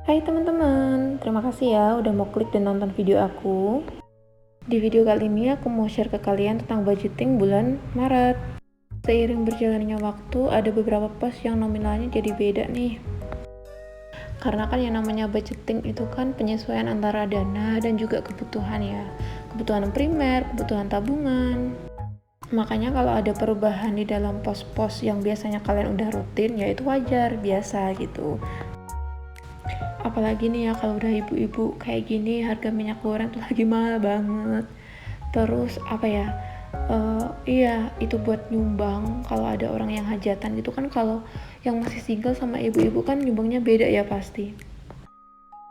Hai teman-teman, terima kasih ya udah mau klik dan nonton video aku. Di video kali ini aku mau share ke kalian tentang budgeting bulan Maret. Seiring berjalannya waktu, ada beberapa pos yang nominalnya jadi beda nih. Karena kan yang namanya budgeting itu kan penyesuaian antara dana dan juga kebutuhan ya. Kebutuhan primer, kebutuhan tabungan. Makanya kalau ada perubahan di dalam pos-pos yang biasanya kalian udah rutin, ya itu wajar, biasa gitu. Apalagi nih ya kalau udah ibu-ibu kayak gini, harga minyak goreng tuh lagi mahal banget. Terus apa ya, iya itu buat nyumbang kalau ada orang yang hajatan gitu kan. Kalau yang masih single sama ibu-ibu kan nyumbangnya beda ya pasti.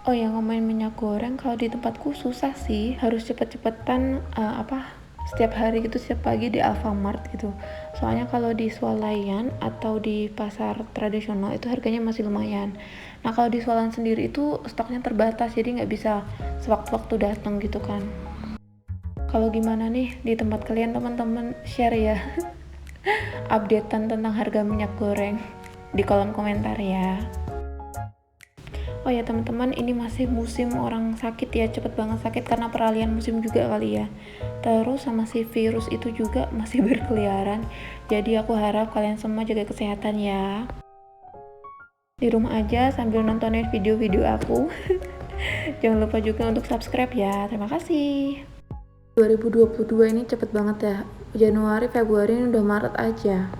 Oh ya, ngomongin minyak goreng, kalau di tempatku susah sih, harus cepet-cepetan setiap hari gitu, setiap pagi di Alfamart gitu. Soalnya kalau di swalayan atau di pasar tradisional itu harganya masih lumayan. Nah kalau di swalayan sendiri itu stoknya terbatas, jadi nggak bisa sewaktu-waktu datang gitu kan. Kalau gimana nih di tempat kalian teman-teman, share ya updatean tentang harga minyak goreng di kolom komentar ya. Oh ya teman-teman, ini masih musim orang sakit ya, cepet banget sakit karena peralihan musim juga kali ya. Terus sama si virus itu juga masih berkeliaran. Jadi aku harap kalian semua jaga kesehatan ya. Di rumah aja sambil nontonin video-video aku. Jangan lupa juga untuk subscribe ya. Terima kasih. 2022 ini cepet banget ya. Januari, Februari ini udah Maret aja.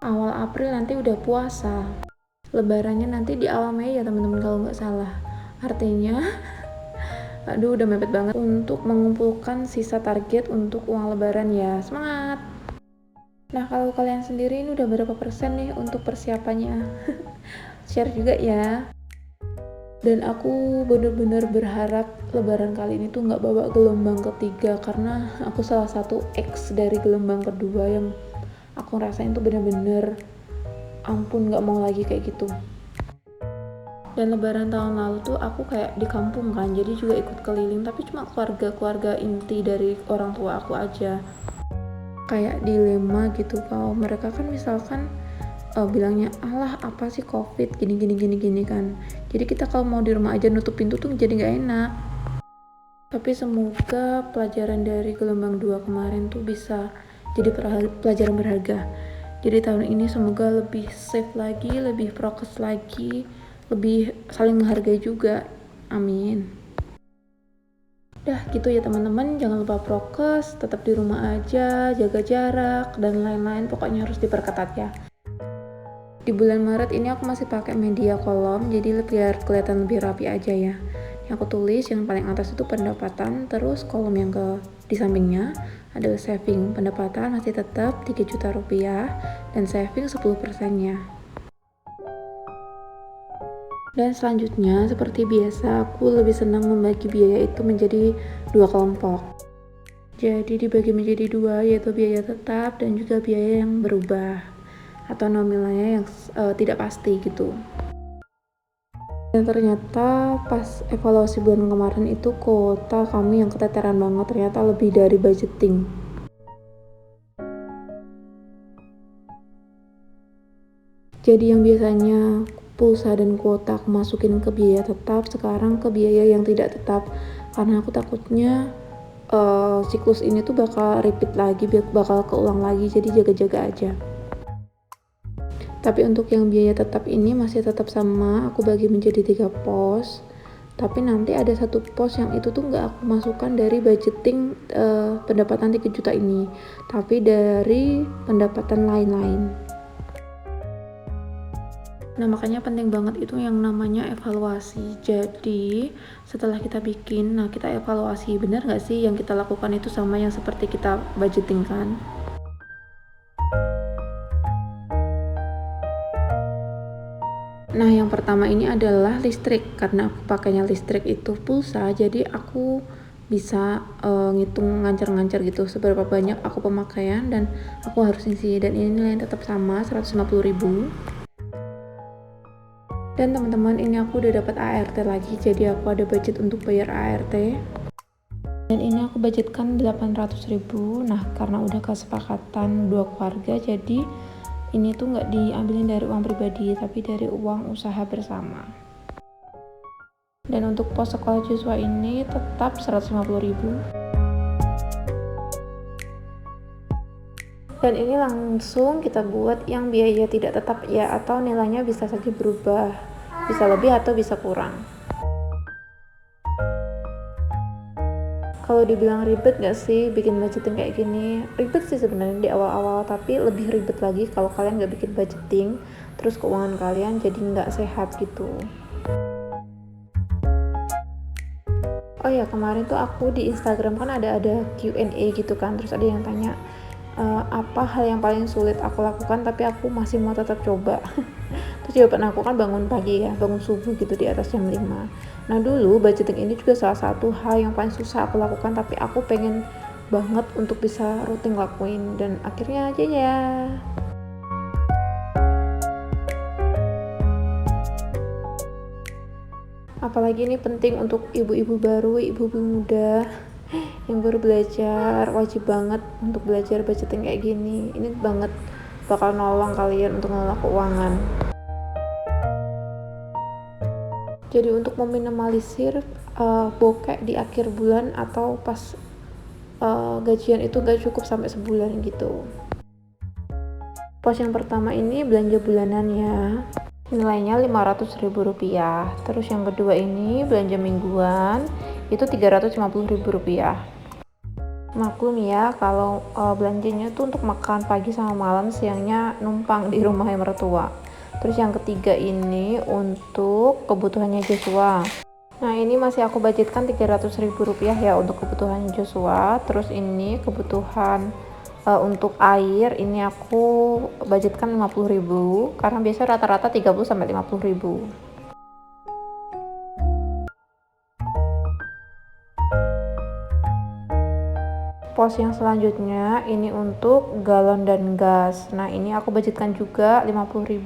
Awal April nanti udah puasa. Lebarannya nanti di awal Mei ya teman-teman kalau nggak salah. Artinya aduh udah mepet banget untuk mengumpulkan sisa target untuk uang lebaran ya. Semangat. Nah kalau kalian sendiri ini udah berapa persen nih untuk persiapannya? Share juga ya. Dan aku bener-bener berharap lebaran kali ini tuh nggak bawa gelombang ketiga, karena aku salah satu ex dari gelombang kedua yang aku rasain tuh bener-bener ampun, nggak mau lagi kayak gitu. Dan lebaran tahun lalu tuh aku kayak di kampung kan, jadi juga ikut keliling, tapi cuma keluarga inti dari orang tua aku aja. Kayak dilema gitu, kalau mereka kan misalkan bilangnya alah apa sih covid gini kan, jadi kita kalau mau di rumah aja nutup pintu tuh jadi nggak enak. Tapi semoga pelajaran dari gelombang 2 kemarin tuh bisa jadi pelajaran berharga. Jadi tahun ini semoga lebih safe lagi, lebih prokes lagi, lebih saling menghargai juga. Amin. Udah gitu ya teman-teman, jangan lupa prokes, tetap di rumah aja, jaga jarak, dan lain-lain, pokoknya harus diperketat ya. Di bulan Maret ini aku masih pakai media kolom, jadi biar kelihatan lebih rapi aja ya. Yang aku tulis yang paling atas itu pendapatan, terus kolom yang di sampingnya adalah saving. Pendapatan masih tetap 3 juta rupiah dan saving 10%-nya. Dan selanjutnya seperti biasa aku lebih senang membagi biaya itu menjadi 2 kelompok. Jadi dibagi menjadi 2, yaitu biaya tetap dan juga biaya yang berubah atau nominalnya yang tidak pasti gitu. Dan ternyata pas evaluasi bulan kemarin itu kuota kami yang keteteran banget, ternyata lebih dari budgeting. Jadi yang biasanya pulsa dan kuota aku masukin ke biaya tetap, sekarang ke biaya yang tidak tetap, karena aku takutnya siklus ini tuh bakal repeat lagi, bakal keulang lagi, jadi jaga-jaga aja. Tapi untuk yang biaya tetap ini masih tetap sama, aku bagi menjadi 3 pos. Tapi nanti ada satu pos yang itu tuh nggak aku masukkan dari budgeting pendapatan 3 juta ini, tapi dari pendapatan lain-lain. Nah makanya penting banget itu yang namanya evaluasi. Jadi setelah kita bikin, nah kita evaluasi benar nggak sih yang kita lakukan itu sama yang seperti kita budgeting kan. Nah yang pertama ini adalah listrik, karena aku pakainya listrik itu pulsa, jadi aku bisa ngitung ngancer-ngancer gitu seberapa banyak aku pemakaian dan aku harus isi, dan ini nilainya tetap sama 150.000. Dan teman-teman ini aku udah dapat ART lagi, jadi aku ada budget untuk bayar ART. Dan ini aku budgetkan 800.000. Nah karena udah kesepakatan 2 keluarga, jadi ini tuh nggak diambilin dari uang pribadi tapi dari uang usaha bersama. Dan untuk pos sekolah Joshua ini tetap 150.000. Dan ini langsung kita buat yang biaya tidak tetap ya, atau nilainya bisa saja berubah, bisa lebih atau bisa kurang. Kalau dibilang ribet gak sih bikin budgeting kayak gini? Ribet sih sebenarnya di awal-awal, tapi lebih ribet lagi kalau kalian gak bikin budgeting, terus keuangan kalian jadi gak sehat gitu. Oh ya, kemarin tuh aku di Instagram kan ada Q&A gitu kan, terus ada yang tanya apa hal yang paling sulit aku lakukan tapi aku masih mau tetap coba. Terus jawaban aku kan bangun pagi ya, bangun subuh gitu di atas jam 5. Nah dulu budgeting ini juga salah satu hal yang paling susah aku lakukan, tapi aku pengen banget untuk bisa rutin lakuin, dan akhirnya aja ya. Apalagi ini penting untuk ibu-ibu baru, ibu-ibu muda yang baru belajar, wajib banget untuk belajar budgeting kayak gini. Ini banget bakal nolong kalian untuk mengelola keuangan. Jadi untuk meminimalisir bokek di akhir bulan atau pas gajian itu gak cukup sampai sebulan gitu. Pos yang pertama ini belanja bulanan ya, nilainya Rp500.000. Terus yang kedua ini belanja mingguan, itu Rp350.000. Maklum ya kalau belanjanya tuh untuk makan pagi sama malam, siangnya numpang di rumah mertua. Terus yang ketiga ini untuk kebutuhannya Joshua. Nah ini masih aku budgetkan Rp300.000 ya untuk kebutuhan Joshua. Terus ini kebutuhan untuk air ini aku budgetkan 50.000 karena biasa rata-rata 30-50.000. Pos yang selanjutnya ini untuk galon dan gas. Nah ini aku budgetkan juga 50.000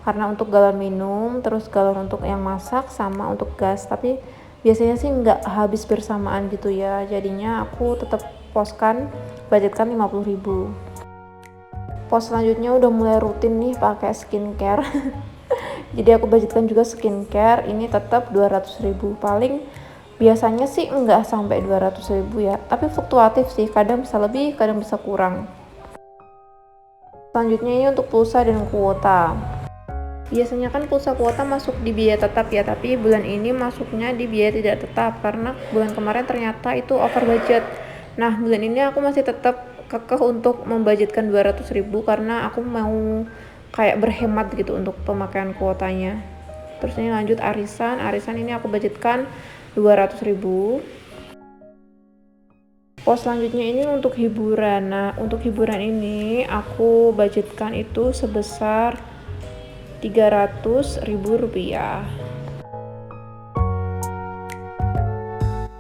karena untuk galon minum, terus galon untuk yang masak, sama untuk gas. Tapi biasanya sih nggak habis bersamaan gitu ya, jadinya aku tetap poskan budgetkan 50.000. Pos selanjutnya udah mulai rutin nih pakai skincare. Jadi aku budgetkan juga skincare, ini tetap 200.000. Paling biasanya sih enggak sampai 200.000 ya, tapi fluktuatif sih, kadang bisa lebih, kadang bisa kurang. Selanjutnya ini untuk pulsa dan kuota. Biasanya kan pulsa kuota masuk di biaya tetap ya, tapi bulan ini masuknya di biaya tidak tetap karena bulan kemarin ternyata itu over budget. Nah bulan ini aku masih tetap kekeh untuk membudgetkan 200.000 karena aku mau kayak berhemat gitu untuk pemakaian kuotanya. Terus ini lanjut arisan ini aku budgetkan 200.000. Pos selanjutnya ini untuk hiburan. Nah untuk hiburan ini aku budgetkan itu sebesar Rp300.000.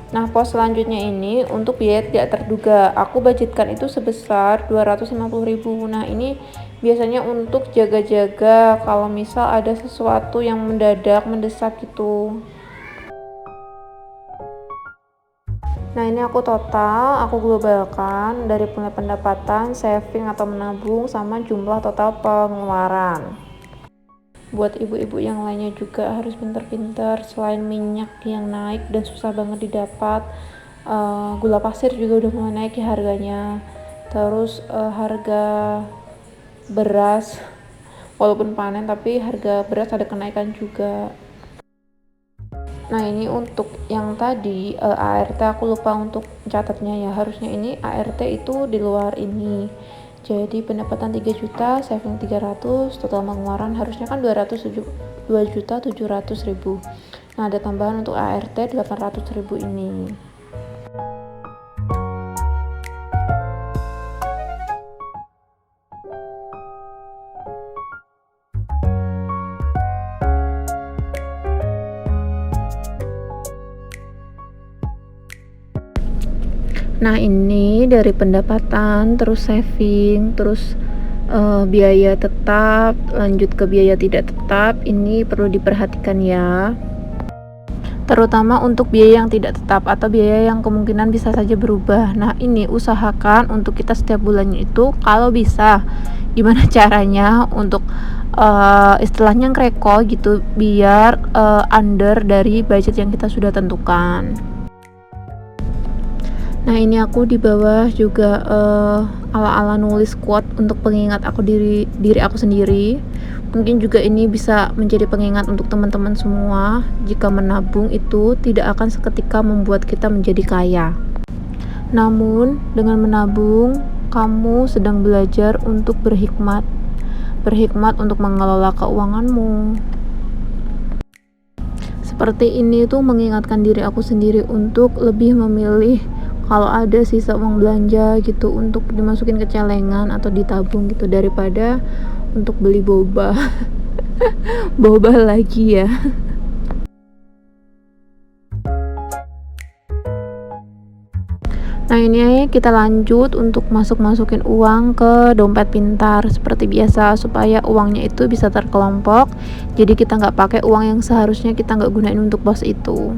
Nah pos selanjutnya ini untuk biaya tidak terduga, aku budgetkan itu sebesar 250.000. Nah ini biasanya untuk jaga-jaga kalau misal ada sesuatu yang mendadak mendesak gitu. Nah ini aku total, aku globalkan dari mulai pendapatan, saving atau menabung, sama jumlah total pengeluaran. Buat ibu-ibu yang lainnya juga harus pintar-pintar. Selain minyak yang naik dan susah banget didapat, gula pasir juga udah mulai naik ya harganya. Terus harga beras, walaupun panen tapi harga beras ada kenaikan juga. Nah ini untuk yang tadi ART aku lupa untuk catatnya ya, harusnya ini ART itu di luar ini. Jadi pendapatan 3 juta, saving 300, total pengeluaran harusnya kan 2.700.000. Nah ada tambahan untuk ART 800.000 ini. Nah ini dari pendapatan, terus saving, terus biaya tetap, lanjut ke biaya tidak tetap, ini perlu diperhatikan ya. terutama untuk biaya yang tidak tetap atau biaya yang kemungkinan bisa saja berubah. Nah, ini usahakan untuk kita setiap bulannya itu kalau bisa gimana caranya untuk istilahnya ngereko gitu biar under dari budget yang kita sudah tentukan. Nah, ini aku di bawah juga ala-ala nulis quote untuk pengingat aku diri aku sendiri. Mungkin juga ini bisa menjadi pengingat untuk teman-teman semua, jika menabung itu tidak akan seketika membuat kita menjadi kaya. Namun, dengan menabung, kamu sedang belajar untuk berhikmat untuk mengelola keuanganmu. Seperti ini tuh mengingatkan diri aku sendiri untuk lebih memilih kalau ada sisa uang belanja gitu untuk dimasukin ke celengan atau ditabung gitu daripada untuk beli boba. Boba lagi ya. Nah, ini kita lanjut untuk masukin uang ke dompet pintar seperti biasa supaya uangnya itu bisa terkelompok. Jadi kita nggak pakai uang yang seharusnya kita nggak gunain untuk pos itu.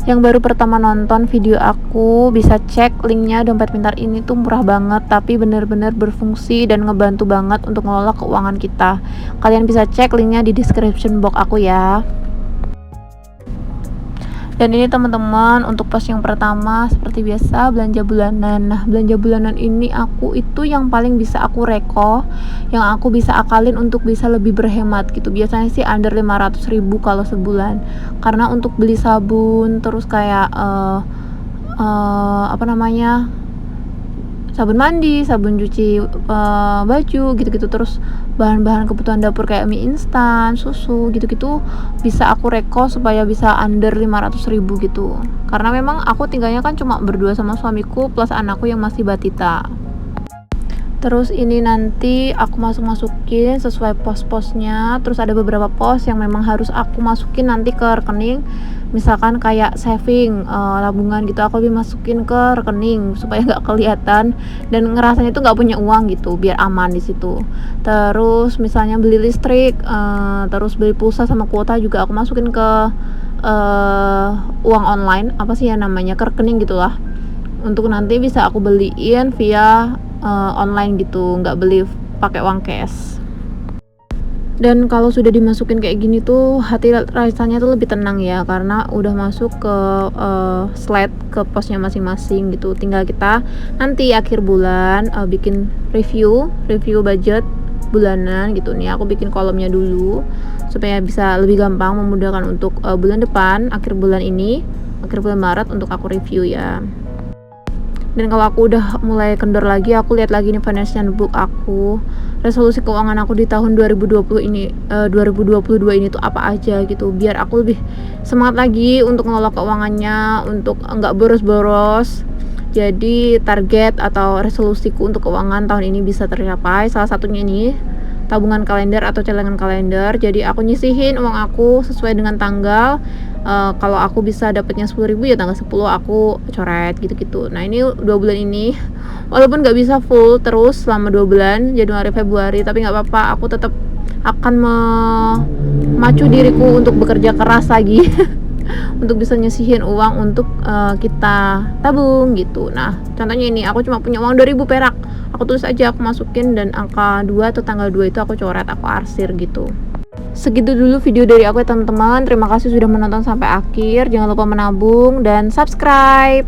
Yang baru pertama nonton video aku bisa cek linknya. Dompet pintar ini tuh murah banget tapi bener-bener berfungsi dan ngebantu banget untuk ngelola keuangan kita. Kalian bisa cek linknya di description box aku ya. Dan ini teman-teman untuk pos yang pertama seperti biasa belanja bulanan. Nah, belanja bulanan ini itu yang paling bisa aku reko, yang aku bisa akalin untuk bisa lebih berhemat gitu. Biasanya sih under 500.000 kalau sebulan. Karena untuk beli sabun terus kayak sabun mandi, sabun cuci baju gitu-gitu, terus bahan-bahan kebutuhan dapur kayak mie instan, susu gitu-gitu bisa aku reko supaya bisa under 500.000 gitu. Karena memang aku tinggalnya kan cuma berdua sama suamiku plus anakku yang masih batita. Terus ini nanti aku masukin sesuai pos-posnya. Terus ada beberapa pos yang memang harus aku masukin nanti ke rekening. Misalkan kayak saving, tabungan gitu aku masukin ke rekening supaya nggak kelihatan dan ngerasanya itu nggak punya uang gitu, biar aman di situ. Terus misalnya beli listrik, terus beli pulsa sama kuota juga aku masukin ke uang online, apa sih ya namanya, ke rekening gitulah. Untuk nanti bisa aku beliin via online gitu, nggak beli pakai uang cash. Dan kalau sudah dimasukin kayak gini tuh hati rasanya tuh lebih tenang ya, karena udah masuk ke slide ke posnya masing-masing gitu. Tinggal kita nanti akhir bulan bikin review budget bulanan gitu nih. Aku bikin kolomnya dulu supaya bisa lebih gampang memudahkan untuk bulan depan, akhir bulan Maret untuk aku review ya. Dan kalau aku udah mulai kendor lagi, aku lihat lagi nih financial book aku, resolusi keuangan aku di tahun 2022 ini tuh apa aja gitu, biar aku lebih semangat lagi untuk ngelola keuangannya, untuk enggak boros-boros. Jadi target atau resolusiku untuk keuangan tahun ini bisa tercapai. Salah satunya ini tabungan kalender atau celengan kalender. Jadi aku nyisihin uang aku sesuai dengan tanggal. Kalau aku bisa dapatnya 10.000 ya tanggal 10 aku coret gitu-gitu. Nah, ini 2 bulan ini walaupun gak bisa full terus selama 2 bulan Januari Februari, tapi gak apa-apa, aku tetap akan memacu diriku untuk bekerja keras lagi untuk bisa nyisihin uang untuk kita tabung gitu. Nah, contohnya ini aku cuma punya uang 2.000 perak, aku tulis aja, aku masukin, dan angka 2 atau tanggal 2 itu aku coret, aku arsir gitu. Segitu dulu video dari aku ya teman-teman. Terima kasih sudah menonton sampai akhir. Jangan lupa menabung dan subscribe.